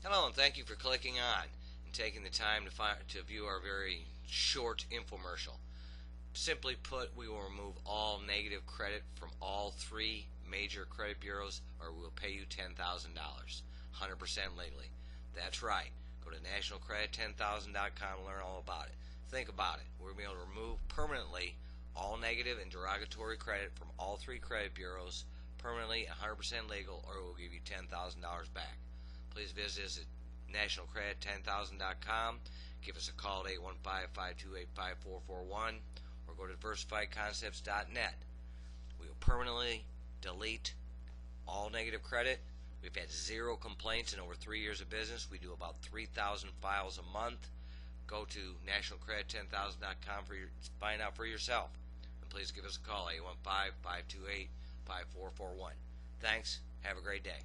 Hello, and thank you for clicking on and taking the time to view our very short infomercial. Simply put, we will remove all negative credit from all three major credit bureaus, or we will pay you $10,000, 100% legally. That's right. Go to nationalcredit10000.com and learn all about it. Think about it. We're going to be able to remove permanently all negative and derogatory credit from all three credit bureaus, permanently, 100% legal, or we'll give you $10,000 back. Please visit us at nationalcredit10000.com. Give us a call at 815-528-5441 or go to diversifiedconcepts.net. We will permanently delete all negative credit. We've had 0 complaints in over 3 years of business. We do about 3,000 files a month. Go to nationalcredit10000.com to find out for yourself. And please give us a call at 815-528-5441. Thanks. Have a great day.